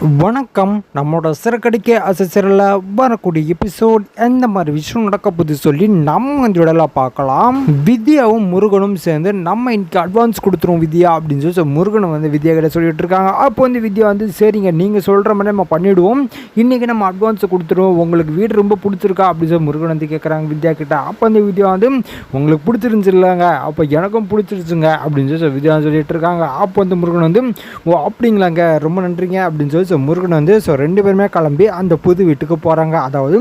வணக்கம். நம்மளோட சிறக்கடிக்க அசைச்சரில் வரக்கூடிய எபிசோட் எந்த மாதிரி விஷயம் நடக்க போகுது சொல்லி நம்ம இந்த இடத்துல பார்க்கலாம். வித்யாவும் முருகனும் சேர்ந்து நம்ம இன்னைக்கு அட்வான்ஸ் கொடுத்துருவோம் வித்யா அப்படின்னு சொல்லி முருகனை வந்து வித்யா கிட்ட சொல்லிட்டு இருக்காங்க. அப்போ வந்து வித்யா வந்து சரிங்க நீங்கள் சொல்கிற மாதிரி நம்ம பண்ணிவிடுவோம், இன்றைக்கி நம்ம அட்வான்ஸை கொடுத்துருவோம், உங்களுக்கு வீடு ரொம்ப பிடிச்சிருக்கா அப்படின்னு சொல்லி முருகன் வந்து கேட்குறாங்க வித்யா கிட்ட. அப்போ வந்து வித்யா வந்து உங்களுக்கு பிடிச்சிருந்துச்சு இல்லைங்க, அப்போ எனக்கும் பிடிச்சிருச்சுங்க அப்படின்னு சொல்லி வித்யா சொல்லிட்டு இருக்காங்க. அப்போ வந்து முருகன் வந்து ஓ அப்படிங்களாங்க ரொம்ப நன்றிங்க அப்படின்னு சொல்லி முருகன் வந்து ரெண்டு பேருமே கிளம்பி அந்த புது வீட்டுக்கு போகிறாங்க. அதாவது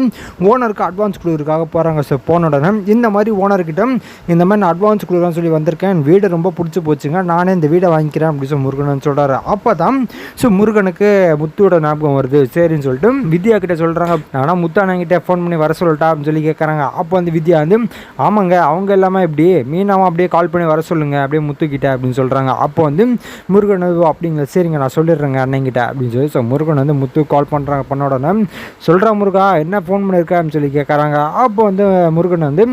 ஓனருக்கு அட்வான்ஸ் கொடுக்குறதுக்காக போகிறாங்க. போன உடனே இந்த மாதிரி ஓனர்கிட்ட இந்த மாதிரி நான் அட்வான்ஸ் கொடுக்குறேன்னு சொல்லி வந்திருக்கேன், வீடு ரொம்ப பிடிச்சி போச்சுங்க, நானே இந்த வீடை வாங்கிக்கிறேன் அப்படின்னு சொல்லி முருகன் சொல்கிறாரு. அப்போ தான் முருகனுக்கு முத்துவோட ஞாபகம் வருது. சரின்னு சொல்லிட்டு வித்யா கிட்ட சொல்கிறாங்க, ஆனால் முத்தானங்கிட்ட ஃபோன் பண்ணி வர சொல்லட்டா அப்படின்னு சொல்லி கேட்குறாங்க. அப்போ வந்து வித்யா வந்து ஆமாங்க அவங்க எல்லாமே எப்படி மீனாவும் அப்படியே கால் பண்ணி வர சொல்லுங்க அப்படியே முத்துக்கிட்ட அப்படின்னு சொல்கிறாங்க. அப்போ வந்து முருகன் அப்படிங்களா சரிங்க நான் சொல்லிடுறேங்க அண்ணங்கிட்ட அப்படின்னு சொல்லி முருகன் வந்து முத்து கால் பண்ணுறாங்க. பண்ண உடனே சொல்கிறா முருகா என்ன ஃபோன் பண்ணியிருக்கா அப்படின்னு சொல்லி கேட்குறாங்க. அப்போ வந்து முருகன் வந்து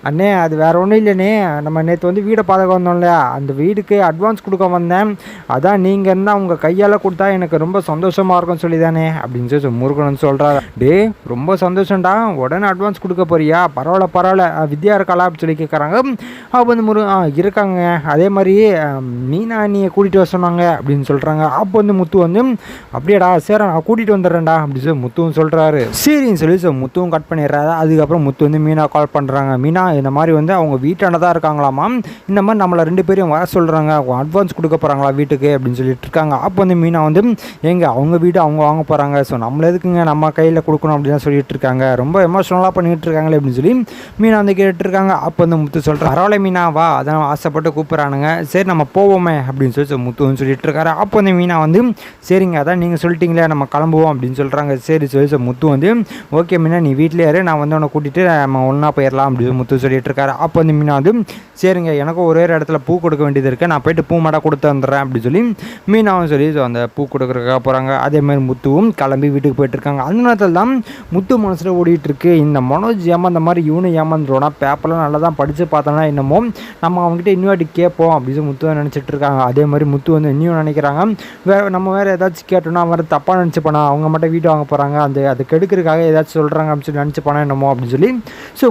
அண்ணே அது வேறு ஒன்றும் இல்லைண்ணே, நம்ம நேற்று வந்து வீடை பார்க்க வந்தோம் இல்லையா, அந்த வீடுக்கு அட்வான்ஸ் கொடுக்க வந்தேன், அதான் நீங்கள் இருந்தால் உங்கள் கையால் கொடுத்தா எனக்கு ரொம்ப சந்தோஷமாக இருக்கும்னு சொல்லி தானே அப்படின்னு சொல்லி முருகன் வந்து சொல்கிறாங்க. டே ரொம்ப சந்தோஷம்டா, உடனே அட்வான்ஸ் கொடுக்க போறியா, பரவாயில்ல வித்யா இருக்காளா அப்படின்னு சொல்லி கேட்குறாங்க. அப்போ வந்து இருக்காங்க, அதே மாதிரி மீனா நீ கூட்டிகிட்டு வர சொன்னாங்க அப்படின்னு சொல்கிறாங்க. அப்போ வந்து முத்து வந்து அப்படியேடா சரி நான் கூட்டிகிட்டு வந்துடுறேன்டா அப்படி சொல்லி முத்துவும் சொல்கிறாரு. சரின்னு சொல்லி முத்துவும் கட் பண்ணிடுறாரு. அதுக்கப்புறம் முத்து வந்து மீனா கால் பண்ணுறாங்க. மீனா இந்த மாதிரி வந்து அவங்க வீட்டாண்ட தான் இருக்காங்களாமா, இந்த மாதிரி நம்மளை ரெண்டு பேரையும் வர சொல்கிறாங்க, அட்வான்ஸ் கொடுக்க போகிறாங்களா வீட்டுக்கு அப்படின்னு சொல்லிட்டு இருக்காங்க. அப்போ வந்து மீனா வந்து எங்க அவங்க வீடு அவங்க வாங்க போகிறாங்க, ஸோ நம்மள எதுக்குங்க நம்ம கையில் கொடுக்கணும் அப்படின்னு சொல்லிட்டு இருக்காங்க, ரொம்ப எமோஷனலாக பண்ணிட்டு இருக்காங்களே அப்படின்னு சொல்லி மீனா வந்து கேட்டுருக்காங்க. அப்போ வந்து முத்து சொல்கிறேன் பரவாயில்ல மீனா வா, அதான் ஆசைப்பட்டு கூப்பிட்றானுங்க, சரி நம்ம போவோமே அப்படின்னு சொல்லி முத்துன்னு சொல்லிட்டு இருக்காரு. அப்போ வந்து மீனா வந்து சரிங்க அதான் நீங்கள் சொல்லிட்டீங்களே நம்ம கிளம்புவோம் அப்படின்னு சொல்கிறாங்க. சரி சொல்லி முத்து வந்து ஓகே மீனா நீ வீட்டிலே இரு, நான் வந்து உன்னை கூட்டிகிட்டு நம்ம ஒன்றா போயிடலாம் அப்படின்னு முத்து சொல்லிட்டு இருக்காரு. அப்போ வந்து மீனா வந்து சரிங்க எனக்கும் ஒரே இடத்துல பூ கொடுக்க வேண்டியது இருக்குது, நான் போயிட்டு பூ மாடா கொடுத்து வந்துடுறேன் அப்படின்னு சொல்லி மீனாவும் சொல்லி அந்த பூ கொடுக்குறதுக்காக போகிறாங்க. அதேமாதிரி முத்துவும் கிளம்பி வீட்டுக்கு போயிட்டுருக்காங்க. அந்த நேரத்தில் தான் முத்து மனசில் ஓடிட்டுருக்கு, இந்த மனோஜ் ஏமாந்த மாதிரி இவனு ஏமாந்துருவோனா, பேப்பர்லாம் நல்லா தான் படித்து பார்த்தோன்னா என்னமோ நம்ம அவங்ககிட்ட இன்னும் கேட்போம் அப்படின்னு முத்து நினச்சிட்டு இருக்காங்க. அதே மாதிரி முத்து வந்து இன்னும் நினைக்கிறாங்க நம்ம வேறு ஏதாச்சும் கேட்டோம்னா அவர் தப்பாக நினச்சி போனா, அவங்க மட்டும் வீட்டு வாங்க போகிறாங்க, அது கெடுக்கிறதுக்காக ஏதாச்சும் சொல்கிறாங்க அப்படின்னு சொல்லி நினச்சி போனா என்னமோ அப்படின்னு சொல்லி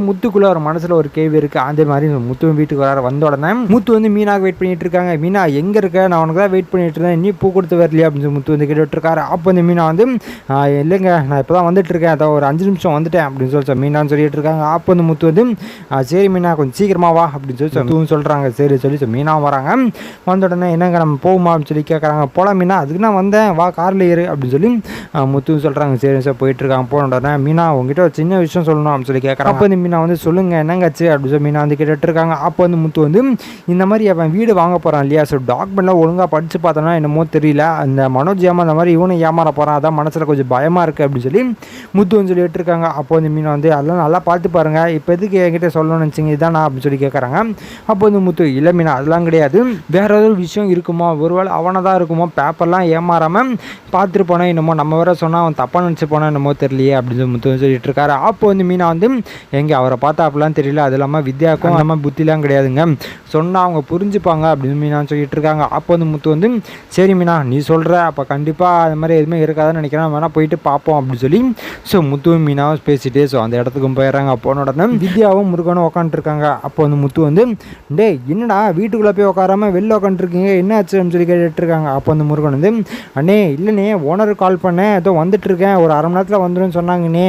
முத்துக்குள்ளே ஒரு மனசில் ஒரு கேள்வி இருக்குது. அதே மாதிரி முத்து வீட்டுக்கு வர வந்த உடனே முத்து வந்து மீனாக வெயிட் பண்ணிட்டு இருக்காங்க. மீனா எங்கே இருக்க, நான் உனக்கு தான் வெயிட் பண்ணிட்டு இருந்தேன், நீ பூ கொடுத்து வரலையா அப்படின்னு சொல்லி முத்து வந்து கேட்டுட்டு இருக்காரு. அப்போ வந்து மீனா வந்து இல்லைங்க நான் இப்போ தான் வந்துட்டு இருக்கேன், அதை ஒரு 5 நிமிஷம் வந்துட்டேன் அப்படின்னு சொல்லி மீனான்னு சொல்லிட்டு இருக்காங்க. அப்போ வந்து முத்து வந்து சரி மீனா கொஞ்சம் சீக்கிரமா வா அப்படின்னு சொல்லி முத்துவும் சொல்கிறாங்க. சரி சொல்லி மீனா வராங்க. வந்த உடனே என்னங்க நம்ம போகுமா அப்படின்னு சொல்லி கேட்குறாங்க. போகலாம் மீனா, அதுக்கு நான் வந்தேன் வா காரில் ஏறு அப்படின்னு சொல்லி முத்துவும் சொல்கிறாங்க. சரி சார் போயிட்டுருக்காங்க. போன உடனே மீனா உங்ககிட்ட ஒரு சின்ன விஷயம் சொல்லணும் அப்படின்னு சொல்லி கேட்குறாங்க. அப்போ வந்து மீனா வந்து சொல்லுங்கள் என்னங்காச்சு அப்படின்னு சொல்லி மீனா வந்து கேட்டுட்ருக்காங்க. அப்போ வந்து முத்து வந்து இந்த மாதிரி அவன் வீடு வாங்க போகிறான் இல்லையா, ஸோ டாக்குமெண்ட்லாம் ஒழுங்காக படித்து பார்த்தோன்னா என்னமோ தெரியல, அந்த மனோஜ் ஏமாந்த மாதிரி இவனும் ஏமாற போகிறான், அதான் மனசில் கொஞ்சம் பயமாக இருக்குது அப்படின்னு சொல்லி முத்து வந்து சொல்லிட்டு இருக்காங்க. அப்போ வந்து மீனா வந்து அதெல்லாம் நல்லா பார்த்து பாருங்கள், இப்போ எதுக்கு என்கிட்ட சொல்லணும்னு நினச்சிங்க இதான் நான் அப்படின்னு சொல்லி கேட்குறாங்க. அப்போ வந்து முத்து இல்லை மீனா அதெல்லாம் கிடையாது, வேற ஏதாவது விஷயம் இருக்குமோ, ஒருவேளை அவனை தான் இருக்குமோ, பேப்பர்லாம் ஏமாறாமல் பார்த்துட்டு போனால் என்னமோ நம்ம வேற சொன்னால் அவன் தப்பாக நினச்சி போனால் என்னமோ தெரியலையே அப்படின்னு சொல்லி முத்து சொல்லிட்டு இருக்காரு. அப்போ வந்து மீனா வந்து எங்கே அவரை பார்த்தா அப்படிலாம் தெரியல, அது இல்லாமல் வித்யாவுக்கும் நம்ம புத்திலாம் கிடையாதுங்க, சொன்னால் அவங்க புரிஞ்சுப்பாங்க அப்படின்னு மீனான்னு சொல்லிட்டு இருக்காங்க. அப்போ வந்து முத்து வந்து சரி மீனா நீ சொல்கிற, அப்போ கண்டிப்பாக அது மாதிரி எதுவுமே இருக்காதுன்னு நினைக்கிறேன், வேணால் போயிட்டு பார்ப்போம் அப்படின்னு சொல்லி முத்துவும் மீனாவும் பேசிட்டு அந்த இடத்துக்கும் போயிடுறாங்க. போன உடனே வித்யாவும் முருகனும் உட்காந்துருக்காங்க. அப்போ வந்து முத்து வந்து டே என்னடா வீட்டுக்குள்ளே போய் உட்காராம வெளில உட்காந்துருக்கீங்க என்ன ஆச்சு அப்படின்னு சொல்லி கேட்டுருக்காங்க. அப்போ வந்து முருகன் வந்து அண்ணே இல்லைண்ணே ஓனருக்கு கால் பண்ணேன், ஏதோ வந்துட்டுருக்கேன், ஒரு 1/2 மணி நேரத்தில் வந்துடும் சொன்னாங்கண்ணே,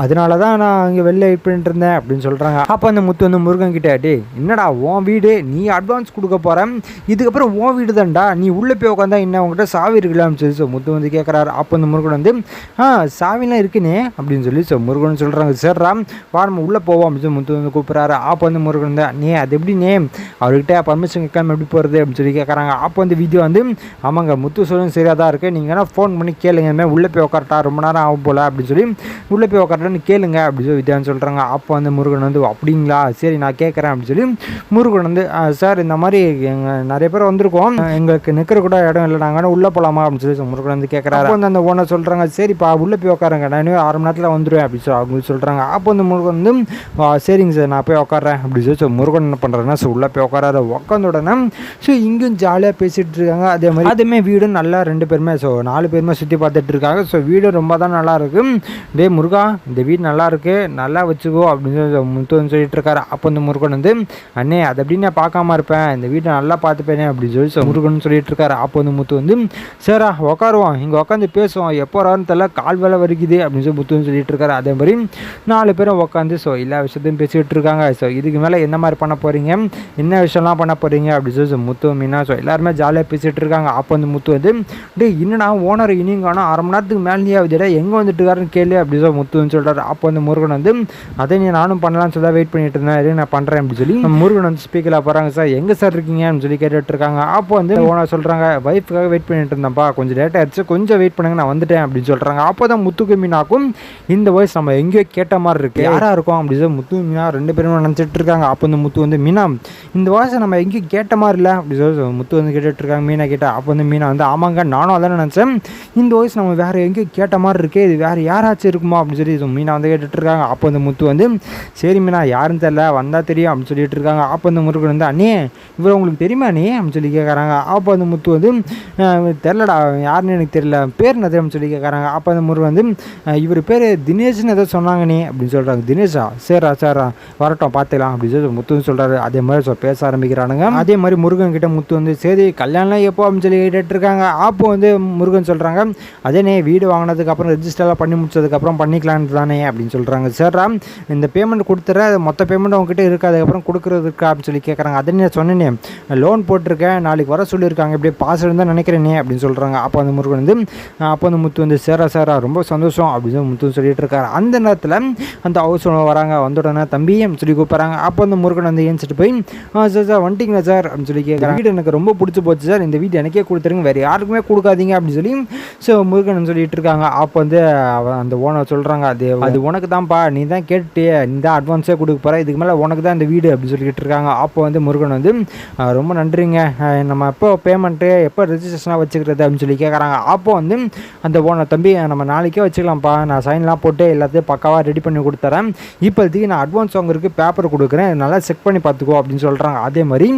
அதனால தான் நான் இங்கே வெளில வெயிட் பண்ணிட்டு இருந்தேன் அப்படின்னு சொல்கிறாங்க. அப்போ அந்த முத்து வந்து முருகன் கிட்டே டே என்னடா உன் வீடு நீ அட்வான்ஸ் கொடுக்க போகிறேன், இதுக்கப்புறம் உன் வீடு தான்டா, நீ உள்ளே போய் உட்காந்தா என்ன உங்கள்கிட்ட சாவி இருக்கலாம்னு சொல்லி முத்து வந்து கேட்குறாரு. அப்போ அந்த முருகன் வந்து சாவிலாம் இருக்குண்ணே அப்படின்னு சொல்லி முருகன் சொல்கிறாங்க. சரிடா வா நம்ம உள்ளே போவோம் அப்படின்னு சொல்லி முத்து வந்து கூப்பிட்றாரு. அப்போ வந்து முருகன் தான் நீ அது எப்படி நே அவர்கிட்ட பர்மிஷன் கேட்காம எப்படி போகிறது அப்படின்னு சொல்லி கேட்குறாங்க. அப்போ வந்து வித்யா வந்து ஆமாங்க முத்து சொல்லுங்க சரியாக தான் இருக்குது, நீங்கள் வேணால் ஃபோன் பண்ணி கேளுங்க, இனிமேல் உள்ளே போய் உட்காரட்டா ரொம்ப நேரம் ஆகும் போல் அப்படின்னு சொல்லி உள்ளே போய் உட்காரட்டான்னு கேளுங்க அப்படின்னு சொல்லி வித்யான்னு சொல்கிறாங்க. அப்போ வந்து முருகன் வந்து அப்படிங்களா சரி நான் கேட்குறேன் அப்படின்னு சொல்லி முருகன் வந்து சார் இந்த மாதிரி எங்கள் நிறைய பேர் வந்திருக்கோம், எங்களுக்கு நிற்கிற கூட இடம் இல்லை, நாங்கள் உள்ளே போகலாமா அப்படின்னு சொல்லி முருகன் வந்து கேட்குறாரு. அப்போ வந்து அந்த ஓனர் சொல்கிறாங்க சரிப்பா உள்ளே போய் உட்காருங்க, நான் இன்னும் 1/2 மணி நேரத்தில் வந்துடுவேன் அப்படின்னு சொல்லி அவங்க சொல்கிறாங்க. அப்போ வந்து முருகன் வந்து சரிங்க சார் நான் போய் உட்காறேன் அப்படின்னு சொல்லி முருகன் என்ன பண்ணுறேன்னா உள்ளே போய் உட்காராரு. உட்காந்த உடனே இங்கேயும் ஜாலியாக பேசிகிட்டு இருக்காங்க. அதே மாதிரி வீடும் நல்லா 2 பேருமே 4 4 பேருமே சுற்றி பார்த்துட்டு இருக்காங்க. ஸோ வீடு ரொம்ப தான் நல்லாயிருக்கு. டே முருகா இந்த வீடு நல்லா இருக்கு, நல்லா வச்சுக்கோ அப்படின்னு சொல்லி முத்து வந்து சொல்லிட்டு இருக்காரு. அப்போ வந்து முருகன் வந்து அண்ணே அது எப்படி நான் பார்க்காம இருப்பேன், இந்த வீட்டை நல்லா பார்த்துப்பேனே அப்படின்னு சொல்லி முருகன் சொல்லிட்டு இருக்காரு. அப்போ வந்து முத்து வந்து சரிடா உட்காருவோம், இங்கே உட்காந்து பேசுவோம், எப்போ வரான்னு தெரியல, கால் வேலை வரைக்குது அப்படின்னு சொல்லி முத்து வந்து சொல்லிட்டு இருக்காரு. அதே மாதிரி 4 பேரும் உட்காந்து ஸோ எல்லா விஷயத்தையும் பேசிக்கிட்டு இருக்காங்க. ஸோ இதுக்கு மேலே என்ன மாதிரி பண்ண போகிறீங்க, என்ன விஷயம்லாம் பண்ண போகிறீங்க அப்படின்னு சொல்லி முத்து மீனா ஸோ எல்லாருமே ஜாலியாக பேசிகிட்டு இருக்காங்க. அப்போ வந்து முத்து வந்து டே என்னடா ஓனர் இனியும் காணும், அரை மணி நேரத்துக்கு மேலேயே ஆகுதுடா, எங்கே வந்துட்டு இருக்காருன்னு கேளு அப்படின்னு சொல்லி முத்துன்னு சொல்கிறாரு. அப்போ வந்து முருகன் வந்து அதை நானும் பண்ணலான்னு சொல்லி வெயிட் பண்ணிட்டு இருந்தேன், நான் பண்ணுறேன் அப்படின்னு சொல்லி முருகன் வந்து ஸ்பீக்கரில் போகிறாங்க. சார் எங்கே சார் இருக்கீங்க அப்படின்னு சொல்லி கேட்டுட்டு இருக்காங்க. அப்போ வந்து ஓனர் சொல்கிறாங்க வைஃபுக்காக வெயிட் பண்ணிட்டு இருந்தேன்ப்பா, கொஞ்சம் லேட் ஆயிடுச்சு, கொஞ்சம் வெயிட் பண்ணுங்க நான் வந்துட்டேன் அப்படின்னு சொல்கிறாங்க. அப்போ தான் முத்துக்கு மீனாக்கும் இந்த வாய்ஸ் நம்ம எங்கேயோ கேட்ட மாதிரி இருக்குது, யாராக இருக்கும் அப்படின்னு சொல்லி முத்து மீனா 2 பேரும் நினச்சிட்டு இருக்காங்க. அப்போ வந்து முத்து வந்து மீனா இந்த வாய்ஸை நம்ம எங்கேயும் கேட்ட மாதிரி இல்லை அப்படி சொல்லி முத்து வந்து கேட்டுட்டு இருக்காங்க. மீனா கேட்டா அப்போ வந்து மீனா வந்து ஆமாங்க நானும் அதான் நினச்சேன், இந்த வாய்ஸ் நம்ம வேறு எங்கேயும் கேட்ட மாதிரி இருக்கே, இது வேறு யாராச்சும் இருக்குமா அப்படின்னு சொல்லி மீனா வந்து கேட்டுட்டு இருக்காங்க. அப்போ வந்து முத்து வந்து சரி மீனா யாருன்னு தெரியல, வந்தால் தெரியும் அப்படின்னு சொல்லிட்டு இருக்காங்க. அப்போ வந்து முருகன் வந்து அண்ணே இவர் உங்களுக்கு தெரியுமா நீ அப்படின்னு சொல்லி கேட்குறாங்க. அப்போ வந்து முத்து வந்து தெரிலடா யாருன்னு எனக்கு தெரியல, பேர் என்னது அப்படின்னு சொல்லி கேட்குறாங்க. அப்போ வந்து முருகன் வந்து இவர் பேர் தினேஷ்னு ஏதோ சொன்னாங்க நீ அப்படின்னு சொல்கிறாங்க. தினேஷா சரிடா வரட்டும் பார்த்துக்கலாம் அப்படின்னு சொல்லி முத்துன்னு சொல்கிறாரு. அதே மாதிரி பேச ஆரம்பிக்கிறானுங்க. அதே மாதிரி முருகன் கிட்ட முத்து வந்து சரி கல்யாணம் எப்போ அப்படின்னு சொல்லி கேட்டுட்டு இருக்காங்க. அப்போ வந்து முருகன் சொல்கிறாங்க அதே வீடு வாங்கினதுக்கப்புறம் ரெஜிஸ்டர்லாம் பண்ணி முடிச்சதுக்கப்புறம் பண்ணிக்கலான்னு தானே அப்படின்னு சொல்கிறாங்க. சரிடா இந்த பேமெண்ட் கொடுத்துற, மொத்த பேமெண்ட் அவங்ககிட்ட இருக்குது, அதுக்கப்புறம் கொடுக்குறதுக்கா அப்படின்னு சொல்லி கேட்குறாங்க. அதை நான் சொன்னேனே லோன் போட்டிருக்கேன், நாளைக்கு வர சொல்லியிருக்காங்க, இப்படியே பாஸ் இருந்தால் நினைக்கிறேனே அப்படின்னு சொல்கிறாங்க. அப்போ அந்த முருகன் வந்து அப்போ வந்து முத்து வந்து சேரா ரொம்ப சந்தோஷம் அப்படின்னு சொல்லி முத்து சொல்லிட்டு இருக்காரு. அந்த நேரத்தில் அந்த ஹவுஸ் ஓனர் வராங்க. வந்த உடனே தம்பி சொல்லி கூப்பிட்றாங்க. அப்போ வந்து முருகன் வந்து ஏஞ்சிட்டு போய் சார் வந்துட்டிங்களா சார் அப்படின்னு சொல்லி கேட்குறாங்க. வீடு எனக்கு ரொம்ப பிடிச்சி போச்சு சார், இந்த வீடு எனக்கே கொடுத்துருங்க, வேறு யாருக்குமே கொடுக்காதீங்க அப்படின்னு சொல்லி ஸோ முருகன் சொல்லிட்டு இருக்காங்க. அப்போ வந்து அந்த ஓனர் சொல்கிறாங்க அது உனக்கு தான்ப்பா, நீ தான் கேட்டுட்டே, நீ தான் அட்வான்ஸே கொடுக்க போகிற, இதுக்கு மேலே உனக்கு தான் இந்த வீடு அப்படின்னு சொல்லிட்டு இருக்காங்க. அப்போ வந்து முருகன் வந்து ரொம்ப நன்றிங்க, நம்ம எப்போ பேமெண்ட்டு எப்போ ரெஜிஸ்ட்ரேஷனாக வச்சுக்கிறது அப்படின்னு சொல்லி கேட்குறாங்க. அப்போ வந்து அந்த ஓனர் தம்பி நம்ம நாளைக்கே வச்சுக்கலாம்ப்பா, நான் சைன்லாம் போட்டு எல்லாத்தையும் பக்காவாக ரெடி பண்ணி கொடுத்துறேன், இப்போதைக்கு நான் அட்வான்ஸ் வாங்குறதுக்கு பேப்பர் கொடுக்குறேன், நல்லா செக் பண்ணி பார்த்துக்கோ அப்படின்னு சொல்கிறாங்க. அதே மாதிரி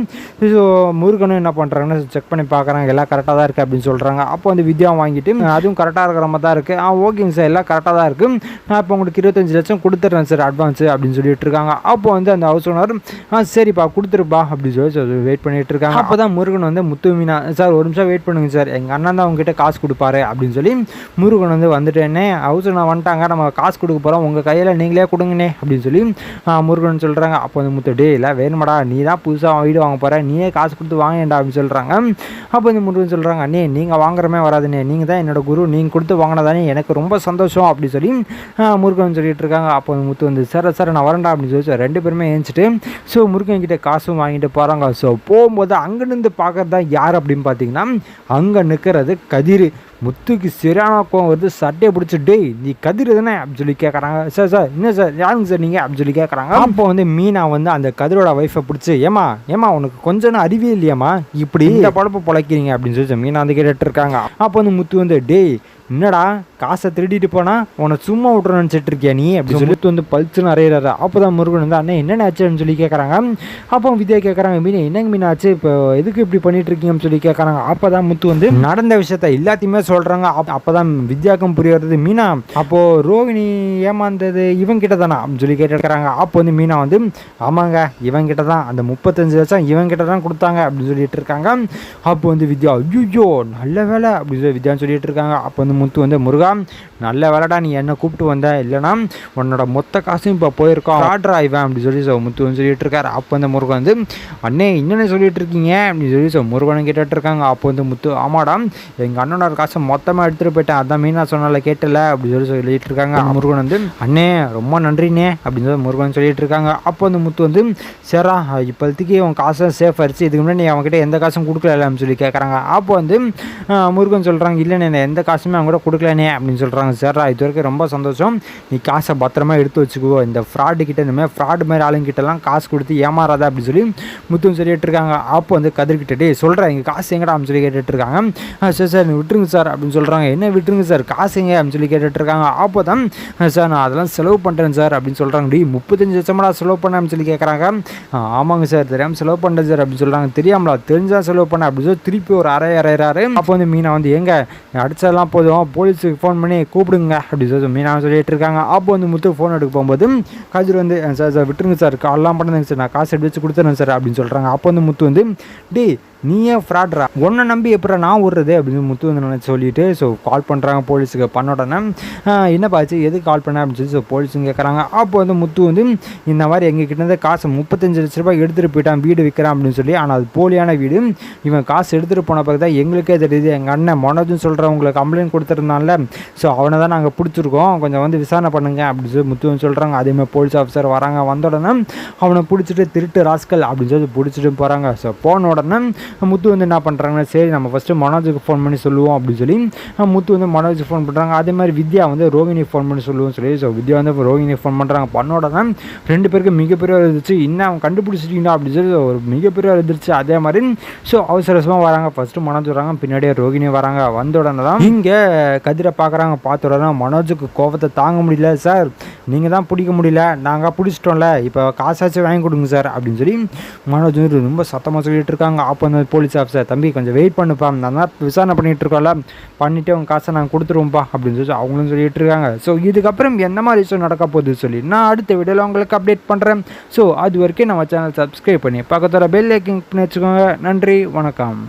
ஸோ முருகனும் என்ன பண்ணுறாங்கன்னா செக் பண்ணி பார்க்குறாங்க, எல்லாம் கரெக்டாக தான் இருக்குது அப்படின்னு சொல்கிறாங்க. அப்போ வந்து வித்யாவை வாங்கிட்டு அதுவும் கரெக்டாக இருக்கிற மாதிரி தான் இருக்குது, ஓகேங்க சார் எல்லாம் கரெக்டாக தான் இருக்குது, நான் இப்போ உங்களுக்கு 25 லட்சம் கொடுத்துட்றேன் சார் அட்வான்ஸு அப்படின்னு சொல்லிட்டு இருக்காங்க. அப்போ வந்து அந்த ஹவுஸ் ஓனர் சரிப்பா கொடுத்துருப்பா அப்படின்னு சொல்லி வெயிட் பண்ணிட்டு இருக்காங்க. அப்போ தான் முருகன் வந்து முத்து மீனா சார் ஒரு நிமிஷம் வெயிட் பண்ணுங்க சார், எங்கள் அண்ணன் தான் உங்ககிட்ட காசு கொடுப்பாரு அப்படின்னு சொல்லி முருகன் வந்து வந்துட்டேனே ஹவுஸ் ஓனர் வந்துட்டாங்க, நம்ம காசு கொடுக்க போகிறோம், உங்கள் கையில் நீங்களே கொடுங்கண்ணே அப்படின்னு சொல்லி முருகன் சொல்கிறாங்க. அப்போ வந்து முத்து டே இல்லை வேணுமாடா, நீ தான் புதுசாக வீடு வாங்க போகிற, நீயே காசு கொடுத்து வாங்கேண்டா அப்படின்னு சொல்கிறாங்க. அப்போ வந்து முருகன் சொல்கிறாங்க அண்ணே நீங்கள் வாங்குறமே வராதுண்ணே, நீங்கள் தான் என்னோட குரு, நீங்கள் கொடுத்து வாங்கினதானே எனக்கு ரொம்ப சந்தோஷம் அப்படி சொல்லி முருகன் சொல்லிட்டு இருக்காங்க. அப்போ முத்து வந்து சார் நான் வரேன்டா அப்படின்னு சொல்லி 2 பேருமே ஏஞ்சிட்டு ஸோ முருகன் கிட்டே காசும் வாங்கிட்டு போகிறாங்க. ஸோ போகும்போது அங்கேருந்து பார்க்கறது தான் யார் அப்படின்னு பார்த்தீங்கன்னா அங்கே நிற்கிறது கதிர். முத்துக்கு சரியான கோவம் வருது, சட்டையை பிடிச்சி டேய் நீ கதிர் தானே அப்படின்னு சொல்லி கேட்குறாங்க. சார் என்ன சார் யாருங்க சார் நீங்கள் அப்படின்னு சொல்லி கேட்குறாங்க. அப்போ வந்து மீனா வந்து அந்த கதிரோட ஒய்ஃபை பிடிச்சி ஏமா உனக்கு கொஞ்சம் அறிவே இல்லையாம்மா, இப்படி இந்த பழப்பு பொழைக்கிறீங்க அப்படின்னு சொல்லி மீனா வந்து கேட்டுட்டு இருக்காங்க. அப்போ வந்து முத்து வந்து டேய் என்னடா காசை திருடிட்டு போனா உன்னை சும்மா விட்றோன்னு நினச்சிட்டு இருக்கியா நீ அப்படின்னு சொல்லி வந்து பல்ச்சுன்னு அறையிறாரு. அப்போ தான் முருகன் வந்து அண்ணன் என்னென்ன ஆச்சுன்னு சொல்லி கேட்குறாங்க. அப்போ வித்யா கேட்குறாங்க மீனா என்னங்க மீனா ஆச்சு, இப்போ எதுக்கு இப்படி பண்ணிட்டு இருக்கீங்கன்னு சொல்லி கேட்குறாங்க. அப்போ தான் முத்து வந்து நடந்த விஷயத்த எல்லாத்தையுமே சொல்கிறாங்க. அப்போ தான் வித்யாக்கும் புரிய வருது மீனா அப்போது ரோகிணி ஏமாந்தது இவங்கிட்ட தானா அப்படின்னு சொல்லி கேட்டுருக்கிறாங்க. அப்போ வந்து மீனா வந்து ஆமாங்க இவங்கிட்ட தான், அந்த 35 லட்சம் இவங்கிட்ட தான் கொடுத்தாங்க அப்படின்னு சொல்லிட்டு இருக்காங்க. அப்போ வந்து வித்யா ஐயோ நல்ல வேலை அப்படின்னு சொல்லி வித்யான்னு சொல்லிட்டு இருக்காங்க. அப்போ வந்து முத்து வந்து முருகா நல்ல வேலைடா நீ என்ன கூப்பிட்டு வந்த, இல்லைனா உன்னோட மொத்த காசும் இப்போ போயிருக்கோம் ஆர்டர் ஆயிவேன் அப்படின்னு சொல்லி முத்து வந்து சொல்லிட்டு இருக்காரு. அப்போ வந்து முருகன் வந்து அண்ணே என்னென்ன சொல்லிட்டு இருக்கீங்க அப்படின்னு சொல்லி முருகன் கேட்டுட்டு இருக்காங்க. அப்போ வந்து முத்து ஆமாடா எங்கள் அண்ணனோட காசை மொத்தமாக எடுத்துகிட்டு போயிட்டேன், அதான் மீனா சொன்னால கேட்டல அப்படின்னு சொல்லி சொல்லிட்டு இருக்காங்க. முருகன் வந்து அண்ணே ரொம்ப நன்றிண்ணே அப்படின்னு சொல்லி முருகன் சொல்லிட்டு இருக்காங்க. அப்போ வந்து முத்து வந்து சரிடா இப்போதைக்கு உன் காசை சேஃப் ஆயிடுச்சு, இதுக்கு முன்னாடி நீ அவங்ககிட்ட எந்த காசும் கொடுக்கல அப்படின்னு சொல்லி கேட்குறாங்க. அப்போ வந்து முருகன் சொல்கிறாங்க இல்லைண்ணே எந்த காசுமே ரூபாய் கூட கொடுக்கலனே அப்படின்னு சொல்கிறாங்க. சார் இது வரைக்கும் ரொம்ப சந்தோஷம், நீ காசை பத்திரமா எடுத்து வச்சுக்குவோ, இந்த ஃப்ராடு கிட்ட இனிமேல் ஃப்ராடு மாதிரி ஆளுங்கிட்டலாம் காசு கொடுத்து ஏமாறாத அப்படின்னு சொல்லி முத்துவும் சொல்லிட்டு இருக்காங்க. அப்போ வந்து கதிர்கிட்டே சொல்கிறேன் எங்கள் காசு எங்கடா அப்படின்னு சொல்லி கேட்டுட்டு இருக்காங்க. சார் சார் நீ விட்டுருங்க சார் அப்படின்னு சொல்கிறாங்க. என்ன விட்டுருங்க சார், காசு எங்க அப்படின்னு சொல்லி கேட்டுட்டு இருக்காங்க. அப்போ தான் சார் நான் அதெல்லாம் செலவு பண்ணுறேன் சார் அப்படின்னு சொல்கிறாங்க. 35 லட்சமாடா செலவு பண்ண அப்படின்னு சொல்லி கேட்குறாங்க. ஆமாங்க சார் தெரியாமல் செலவு பண்ணுறேன் சார் அப்படின்னு சொல்கிறாங்க. தெரியாமலா, தெரிஞ்சா செலவு பண்ண அப்படின்னு சொல்லி திருப்பி ஒரு அரையிறாரு. அப்போ வந்து மீனா வந்து எங்க அடிச்சதெல்லாம் போதும், போலீஸுக்கு ஃபோன் பண்ணி கூப்பிடுங்க அப்படின்னு சொல்லி மீனா சொல்லிட்டு இருக்காங்க. அப்போ வந்து முத்து ஃபோன் எடுக்க போகும்போது கதிர் வந்து சார் சார் விட்டுருங்க சார், கால்லாம் பண்ணுங்க சார், நான் காசு எடுத்து வச்சு கொடுத்துறேன் சார் அப்படின்னு சொல்கிறாங்க. அப்போ வந்து முத்து வந்து டே நீயே ஃப்ராட்ரா, உன்னை நம்பி எப்போ நான் விட்றது அப்படின்னு முத்து வந்து நினச்சி சொல்லிவிட்டு ஸோ கால் பண்ணுறாங்க போலீஸுக்கு. பண்ண உடனே என்னப்பா ஆச்சு, எதுக்கு கால் பண்ண அப்படின்னு சொல்லி ஸோ போலீஸுங்க கேட்குறாங்க. அப்போ வந்து முத்து வந்து இந்த மாதிரி எங்ககிட்ட காசு 35 லட்ச ரூபாய் எடுத்துகிட்டு போயிட்டான், வீடு விற்கிறான் அப்படின்னு சொல்லி. ஆனால் அது போலியான வீடு, இவன் காசு எடுத்துகிட்டு போன பிறகு தான் எங்களுக்கே தெரியுது, எங்கள் அண்ணன் மனோஜ்னு சொல்கிறவங்களுக்கு கம்ப்ளைண்ட் கொடுத்துருந்தான்ல, ஸோ அவனை தான் நாங்கள் பிடிச்சிருக்கோம், கொஞ்சம் வந்து விசாரணை பண்ணுங்க அப்படின்னு சொல்லி முத்து வந்து சொல்கிறாங்க. அதேமாதிரி போலீஸ் ஆஃபீஸர் வராங்க. வந்த உடனே அவனை பிடிச்சிட்டு திருட்டு ராஸ்கல் அப்படின்னு சொல்லி பிடிச்சிட்டு போகிறாங்க. ஸோ போன உடனே முத்து வந்து என்ன பண்ணுறாங்கன்னா, சரி நம்ம ஃபஸ்ட்டு மனோஜுக்கு ஃபோன் பண்ணி சொல்லுவோம் அப்படின்னு சொல்லி முத்து வந்து மனோஜுக்கு ஃபோன் பண்ணுறாங்க. அதே மாதிரி வித்யா வந்து ரோகிணி ஃபோன் பண்ணி சொல்லுவோம் சொல்லி ஸோ வித்யா வந்து ரோகிணி ஃபோன் பண்ணுறாங்க. பண்ண உடனே 2 பேருக்கு மிகப்பெரிய இருந்துச்சு, இன்னும் அவன் கண்டுபிடிச்சிட்டீங்களா அப்படின்னு சொல்லி ஒரு மிகப்பெரிய இருந்துச்சு. அதே மாதிரி ஸோ அவசரமாக வராங்க. ஃபஸ்ட்டு மனோஜ் வராங்க, பின்னாடியே ரோகிணி வராங்க. வந்த உடனே தான் இங்கே கதிரை பார்க்குறாங்க. பார்த்த உடனே மனோஜுக்கு கோபத்தை தாங்க முடியல. சார் நீங்கள் தான் பிடிக்க முடியல, நாங்கள் பிடிச்சிட்டோம்ல, இப்போ காசாச்சும் வாங்கி கொடுங்க சார் அப்படின்னு சொல்லி மனோஜ் வந்து ரொம்ப சத்தமாக சொல்லிட்டு இருக்காங்க. அப்போ வந்து போலீஸ் ஆஃபீஸர் தம்பி கொஞ்சம் வெயிட் பண்ணுப்பா, நான் தான் விசாரணை பண்ணிகிட்டு இருக்கோம்ல, பண்ணிவிட்டு அவங்க காசை நாங்கள் கொடுத்துருவோம்ப்பா அப்படின்னு சொல்லி அவங்களும் சொல்லிட்டு இருக்காங்க. ஸோ இதுக்கப்புறம் எந்த மாதிரி விஷயம் நடக்க போகுது சொல்லி நான் அடுத்த வீடியோவில் உங்களுக்கு அப்டேட் பண்ணுறேன். ஸோ அது வரைக்கும் நம்ம சேனல் சப்ஸ்கிரைப் பண்ணி பக்கத்தில் பெல் ஐக்கன் பண்ணி வச்சுக்கோங்க. நன்றி, வணக்கம்.